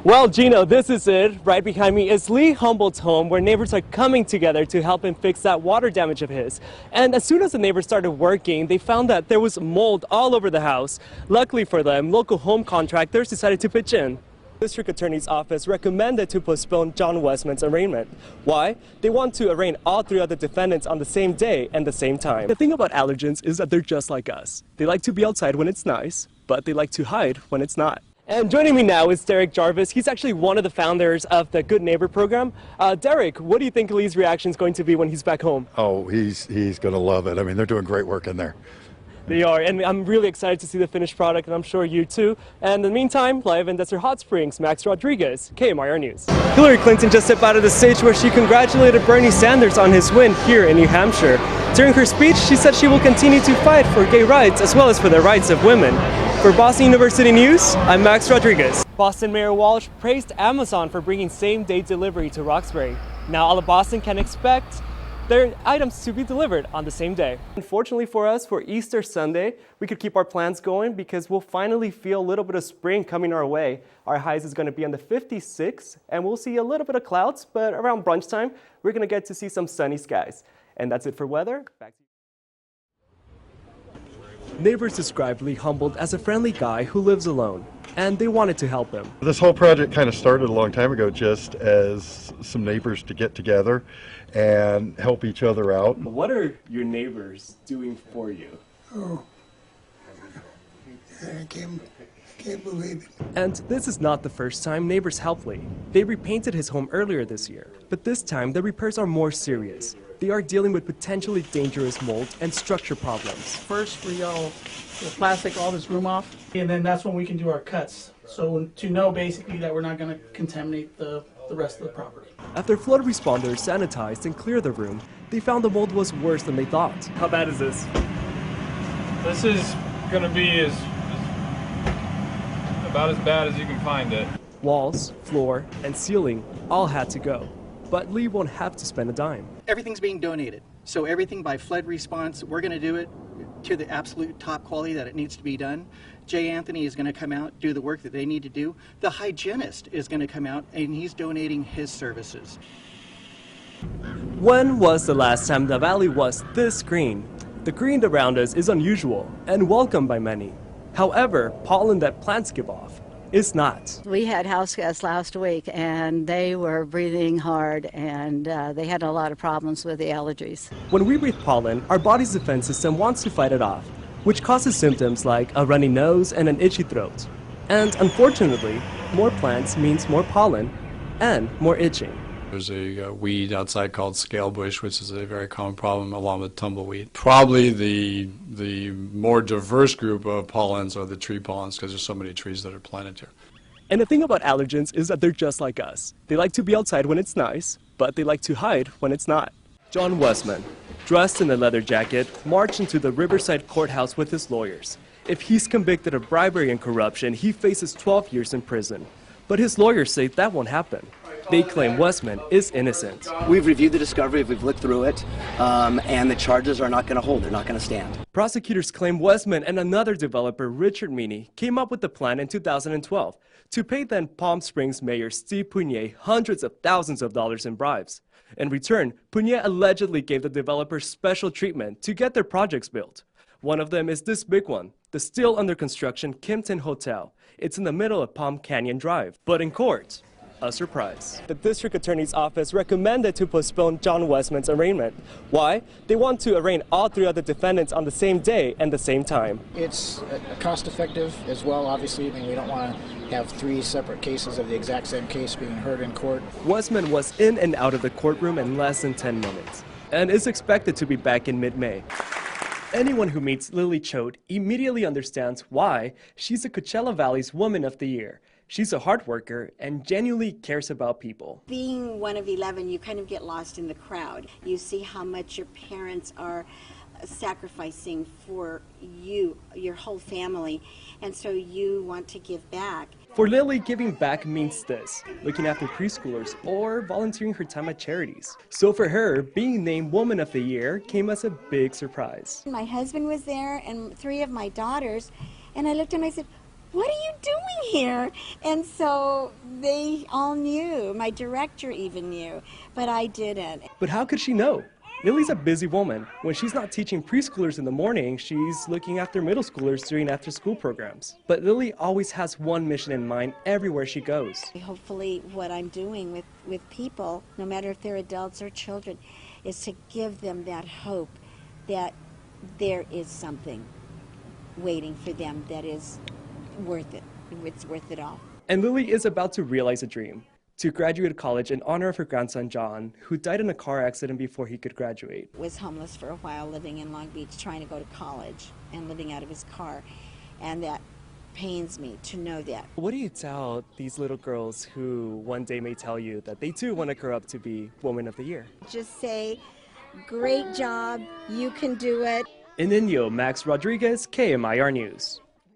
Well, Gino, this is it. Right behind me is Lee Humboldt's home, where neighbors are coming together to help him fix that water damage of his. And as soon as the neighbors started working, they found that there was mold all over the house. Luckily for them, local home contractors decided to pitch in. The District Attorney's Office recommended to postpone John Westman's arraignment. Why? They want to arraign all three other defendants on the same day and the same time. The thing about allergens is that they're just like us. They like to be outside when it's nice, but they like to hide when it's not. And joining me now is Derek Jarvis. He's actually one of the founders of the Good Neighbor program. Derek, what do you think Lee's reaction is going to be when he's back home? Oh, he's going to love it. I mean, they're doing great work in there. They are, and I'm really excited to see the finished product, and I'm sure you too. And in the meantime, live in Desert Hot Springs, Max Rodriguez, KMIR News. Hillary Clinton just stepped out of the stage where she congratulated Bernie Sanders on his win here in New Hampshire. During her speech, she said she will continue to fight for gay rights as well as for the rights of women. For Boston University News, I'm Max Rodriguez. Boston Mayor Walsh praised Amazon for bringing same-day delivery to Roxbury. Now all of Boston can expect their items to be delivered on the same day. Unfortunately for us, for Easter Sunday, we could keep our plans going because we'll finally feel a little bit of spring coming our way. Our highs is going to be on the 56, and we'll see a little bit of clouds, but around brunch time, we're going to get to see some sunny skies. And that's it for weather. Back to you. Neighbors described Lee Humboldt as a friendly guy who lives alone, and they wanted to help him. This whole project kind of started a long time ago just as some neighbors to get together and help each other out. What are your neighbors doing for you? Oh, I can't believe it. And this is not the first time neighbors helped Lee. They repainted his home earlier this year, but this time the repairs are more serious. They are dealing with potentially dangerous mold and structure problems. First, we'll plastic all this room off, and then that's when we can do our cuts. So to know basically that we're not going to contaminate the rest of the property. After flood responders sanitized and cleared the room, they found the mold was worse than they thought. How bad is this? This is going to be about as bad as you can find it. Walls, floor, and ceiling all had to go. But Lee won't have to spend a dime. Everything's being donated. So everything by flood response, we're going to do it to the absolute top quality that it needs to be done. Jay Anthony is going to come out, do the work that they need to do. The hygienist is going to come out, and he's donating his services. When was the last time the valley was this green? The green around us is unusual and welcomed by many. However, pollen that plants give off is not. We had house guests last week, and they were breathing hard, and they had a lot of problems with the allergies. When we breathe pollen, our body's defense system wants to fight it off, which causes symptoms like a runny nose and an itchy throat. And unfortunately, more plants means more pollen and more itching. There's a weed outside called scalebush, which is a very common problem along with tumbleweed. Probably the more diverse group of pollens are the tree pollens because there's so many trees that are planted here. And the thing about allergens is that they're just like us. They like to be outside when it's nice, but they like to hide when it's not. John Westman, dressed in a leather jacket, marched into the Riverside courthouse with his lawyers. If he's convicted of bribery and corruption, he faces 12 years in prison. But his lawyers say that won't happen. They claim Westman is innocent. We've reviewed the discovery, we've looked through it, and the charges are not going to hold, they're not going to stand. Prosecutors claim Westman and another developer, Richard Meany, came up with the plan in 2012 to pay then Palm Springs Mayor Steve Punier hundreds of thousands of dollars in bribes. In return, Punier allegedly gave the developers special treatment to get their projects built. One of them is this big one, the still under construction Kimpton Hotel. It's in the middle of Palm Canyon Drive. But in court, a surprise. The District Attorney's Office recommended to postpone John Westman's arraignment. Why? They want to arraign all three other defendants on the same day and the same time. It's cost effective as well, obviously. I mean, we don't want to have three separate cases of the exact same case being heard in court. Westman was in and out of the courtroom in less than 10 minutes and is expected to be back in mid-May. Anyone who meets Lily Choate immediately understands why she's the Coachella Valley's Woman of the Year. She's a hard worker and genuinely cares about people. Being one of 11, you kind of get lost in the crowd. You see how much your parents are sacrificing for you, your whole family, and so you want to give back. For Lily, giving back means this: looking after preschoolers or volunteering her time at charities. So for her, being named Woman of the Year came as a big surprise. My husband was there and 3 of my daughters, and I looked and I said, what are you doing here? And so they all knew. My director even knew, but I didn't. But how could she know? Lily's a busy woman. When she's not teaching preschoolers in the morning, she's looking after middle schoolers during after-school programs. But Lily always has one mission in mind everywhere she goes. Hopefully what I'm doing with people, no matter if they're adults or children, is to give them that hope that there is something waiting for them that is worth it. It's worth it all. And Lily is about to realize a dream, to graduate college in honor of her grandson John, who died in a car accident before he could graduate. Was homeless for a while, living in Long Beach, trying to go to college and living out of his car. And that pains me to know that. What do you tell these little girls who one day may tell you that they too want to grow up to be Woman of the Year? Just say, great job, you can do it. In Inyo, Max Rodriguez, KMIR News.